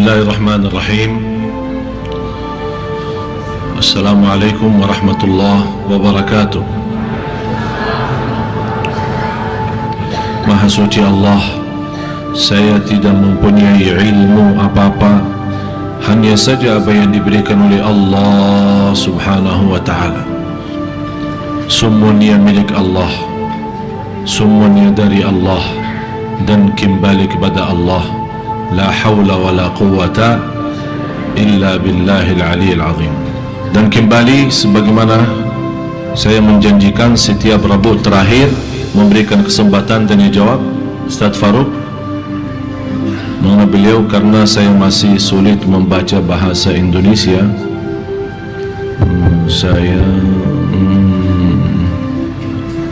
Bismillahirrahmanirrahim. Assalamualaikum warahmatullahi wabarakatuh. Maha suci Allah, saya tidak mempunyai ilmu apa-apa, hanya saja apa yang diberikan oleh Allah subhanahu wa ta'ala. Semuanya milik Allah, semuanya dari Allah, dan kembali kepada Allah. La hawla wa la quwwata illa billahil aliyil azim. Dan kembali sebagaimana saya menjanjikan setiap Rabu terakhir memberikan kesempatan tanya jawab Ustaz Farouk mengenai beliau, karena saya masih sulit membaca bahasa Indonesia.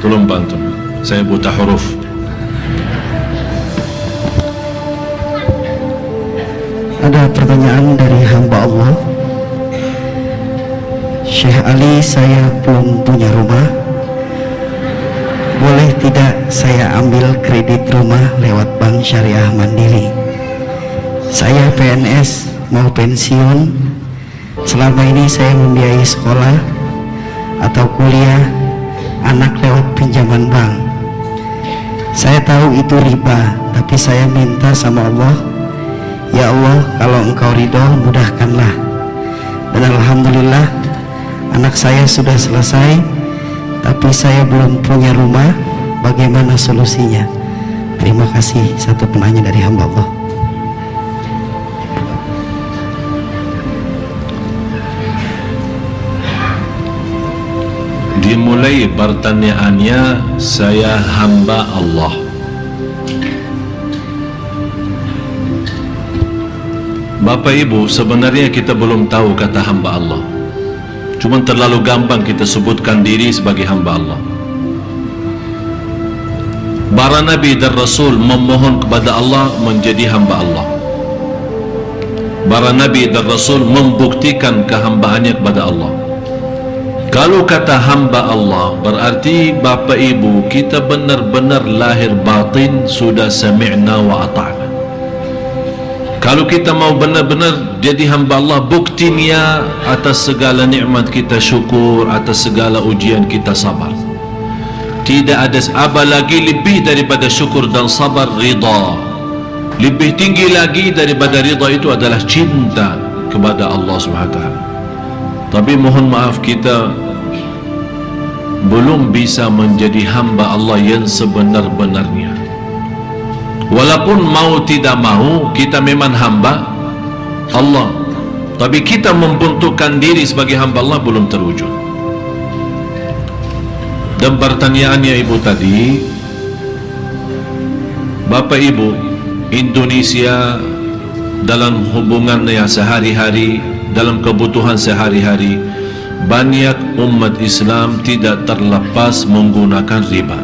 Tolong bantu, saya buta huruf. Ada pertanyaan dari hamba Allah. Syekh Ali, saya belum punya rumah. Boleh tidak saya ambil kredit rumah lewat Bank Syariah Mandiri? Saya PNS, mau pensiun. Selama ini saya membiayai sekolah atau kuliah anak lewat pinjaman bank. Saya tahu itu riba, tapi saya minta sama Allah, ya Allah, kalau Engkau ridho mudahkanlah. Dan alhamdulillah anak saya sudah selesai, tapi saya belum punya rumah. Bagaimana solusinya? Terima kasih. Satu penanya dari hamba Allah. Dimulai pertanyaannya, saya hamba Allah. Bapak Ibu, sebenarnya kita belum tahu kata hamba Allah. Cuma terlalu gampang kita sebutkan diri sebagai hamba Allah. Para Nabi dan Rasul memohon kepada Allah menjadi hamba Allah. Para Nabi dan Rasul membuktikan kehambaannya kepada Allah. Kalau kata hamba Allah, berarti Bapak Ibu kita benar-benar lahir batin sudah sami'na wa ata'na. Kalau kita mau benar-benar jadi hamba Allah, buktinya atas segala nikmat kita syukur, atas segala ujian kita sabar. Tidak ada apa lagi lebih daripada syukur dan sabar, ridha. Lebih tinggi lagi daripada ridha itu adalah cinta kepada Allah Subhanahu wa ta'ala. Tapi mohon maaf, kita belum bisa menjadi hamba Allah yang sebenar-benarnya. Walaupun mau tidak mau, kita memang hamba Allah, tapi kita membentukkan diri sebagai hamba Allah belum terwujud. Dan pertanyaannya Ibu tadi, Bapak Ibu, Indonesia dalam hubungannya sehari-hari, dalam kebutuhan sehari-hari, banyak umat Islam tidak terlepas menggunakan riba.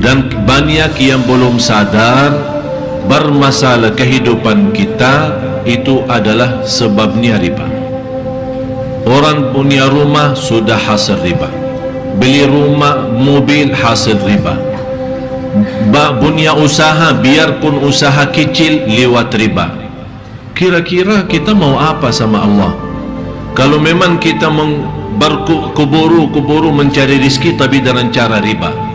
Dan banyak yang belum sadar bermasalah kehidupan kita itu adalah sebabnya riba. Orang punya rumah sudah hasil riba, beli rumah, mobil hasil riba, punya usaha biarpun usaha kecil lewat riba. Kira-kira kita mau apa sama Allah kalau memang kita berkuburu mencari rezeki tapi dengan cara riba?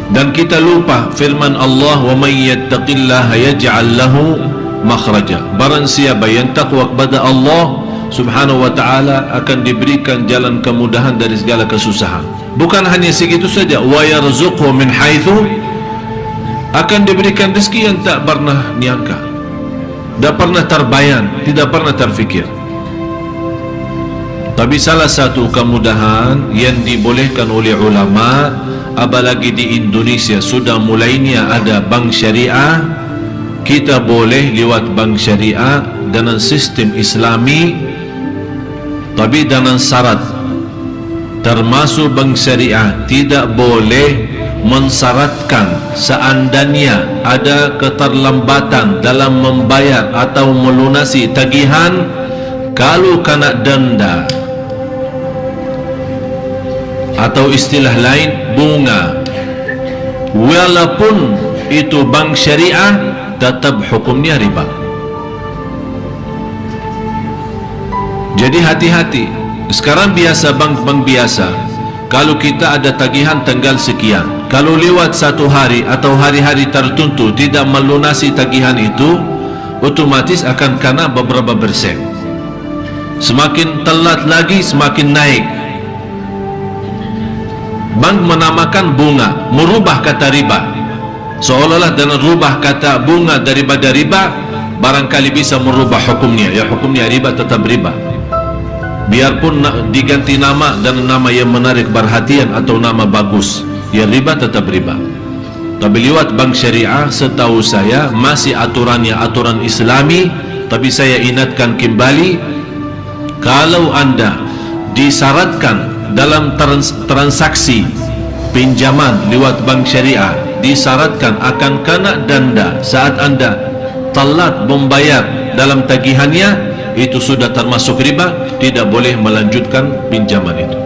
Dan kita lupa firman Allah, wa may yattaqillaha yaj'al lahu makhraja. Barang siapa yang takwa kepada Allah Subhanahu wa ta'ala akan diberikan jalan kemudahan dari segala kesusahan. Bukan hanya segitu saja, wa yarzuqhu min haitsu, akan diberikan rezeki yang tak pernah nyangka, tidak pernah terbayang, tidak pernah terfikir. Tapi salah satu kemudahan yang dibolehkan oleh ulama, apalagi di Indonesia sudah mulainya ada bank syariah, kita boleh lewat bank syariah dengan sistem Islami, tapi dengan syarat, termasuk bank syariah tidak boleh mensyaratkan seandainya ada keterlambatan dalam membayar atau melunasi tagihan, kalau kena denda atau istilah lain bunga, walaupun itu bank syariah, tetap hukumnya riba. Jadi hati-hati. Sekarang biasa bank biasa, kalau kita ada tagihan tanggal sekian, kalau lewat satu hari atau hari-hari tertentu tidak melunasi tagihan itu, otomatis akan kena beberapa persen. Semakin telat lagi semakin naik. Bank menamakan bunga, merubah kata riba, seolah-olah dengan rubah kata bunga daripada riba barangkali bisa merubah hukumnya. Ya, hukumnya riba tetap riba, biarpun diganti nama dan nama yang menarik perhatian atau nama bagus, ya riba tetap riba. Tapi lewat bank syariah setahu saya masih aturannya aturan Islami. Tapi saya ingatkan kembali, kalau anda disyaratkan dalam transaksi pinjaman lewat bank syariah, disyaratkan akan kena denda saat anda telat membayar dalam tagihannya, itu sudah termasuk riba, tidak boleh melanjutkan pinjaman itu.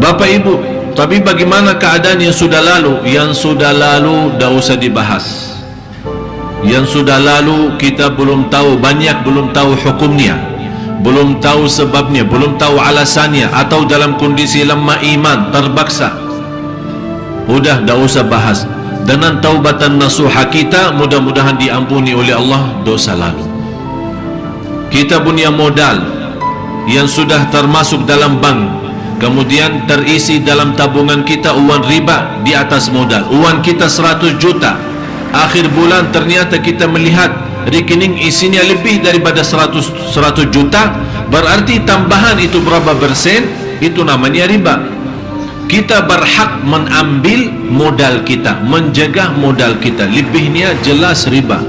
Bapak Ibu, tapi bagaimana keadaan yang sudah lalu? Yang sudah lalu dah usah dibahas. Yang sudah lalu kita belum tahu, banyak belum tahu hukumnya, belum tahu sebabnya, belum tahu alasannya, atau dalam kondisi lemah iman terpaksa. Udah dah usah bahas. Dengan taubatan nasuha kita, mudah-mudahan diampuni oleh Allah dosa lalu. Kita punya modal yang sudah termasuk dalam bank, kemudian terisi dalam tabungan kita uang riba di atas modal. Uang kita 100 juta, akhir bulan ternyata kita melihat rekening isinya lebih daripada 100 juta, berarti tambahan itu berapa persen? Itu namanya riba. Kita berhak mengambil modal kita, menjaga modal kita, lebihnya jelas riba.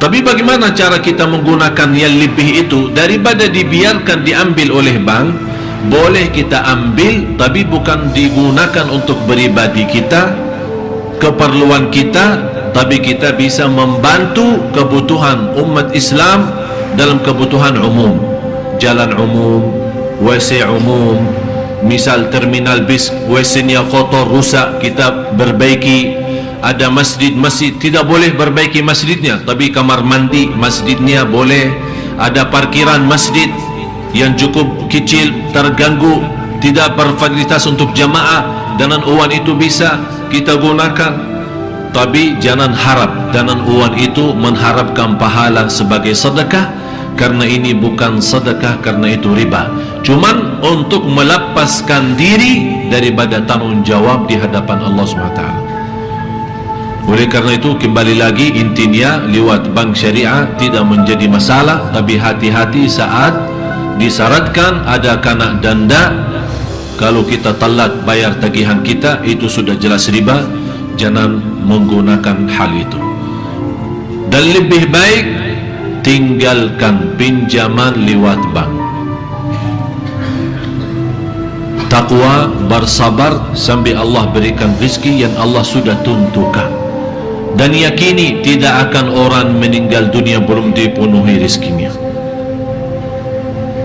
Tapi bagaimana cara kita menggunakan yang lebih itu? Daripada dibiarkan diambil oleh bank, boleh kita ambil, tapi bukan digunakan untuk beribadi kita, keperluan kita, tapi kita bisa membantu kebutuhan umat Islam dalam kebutuhan umum, jalan umum, WC umum. Misal terminal bis, WC-nya kotor, rusak, kita perbaiki. Ada masjid tidak boleh perbaiki masjidnya, tapi kamar mandi masjidnya boleh. Ada parkiran masjid yang cukup kecil, terganggu, tidak berfasilitas untuk jamaah, dengan uang itu bisa kita gunakan. Tapi jangan harap dengan uang itu mengharapkan pahala sebagai sedekah, karena ini bukan sedekah, karena itu riba. Cuman untuk melepaskan diri daripada tanggung jawab di hadapan Allah SWT. Oleh karena itu, kembali lagi intinya, lewat bank syariah tidak menjadi masalah, tapi hati-hati saat disyaratkan ada kena denda. Kalau kita telat bayar tagihan kita, itu sudah jelas riba. Jangan menggunakan hal itu. Dan lebih baik tinggalkan pinjaman lewat bank. Takwa, bersabar sampai Allah berikan rezeki yang Allah sudah tentukan. Dan yakini tidak akan orang meninggal dunia belum dipenuhi rezekinya.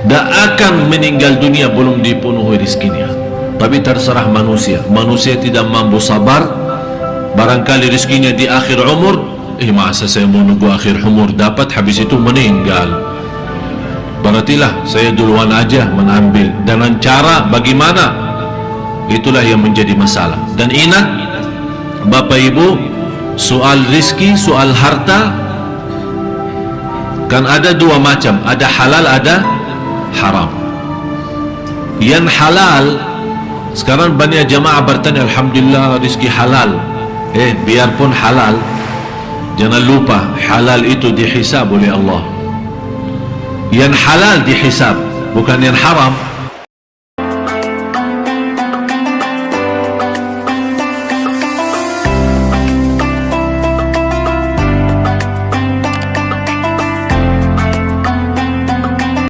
Tak akan meninggal dunia belum dipenuhi rezekinya. Tapi terserah manusia. Manusia tidak mampu sabar. Barangkali rezekinya di akhir umur. Masa saya mau nunggu akhir umur dapat, habis itu meninggal. Berartilah saya duluan aja mengambil. Dengan cara bagaimana? Itulah yang menjadi masalah. Dan ingat Bapak Ibu, soal rizki, soal harta kan ada dua macam, ada halal, ada haram. Yang halal, sekarang banyak jamaah bertanya, alhamdulillah rizki halal. Biarpun halal, jangan lupa halal itu dihisab oleh Allah. Yang halal dihisab, bukan yang haram.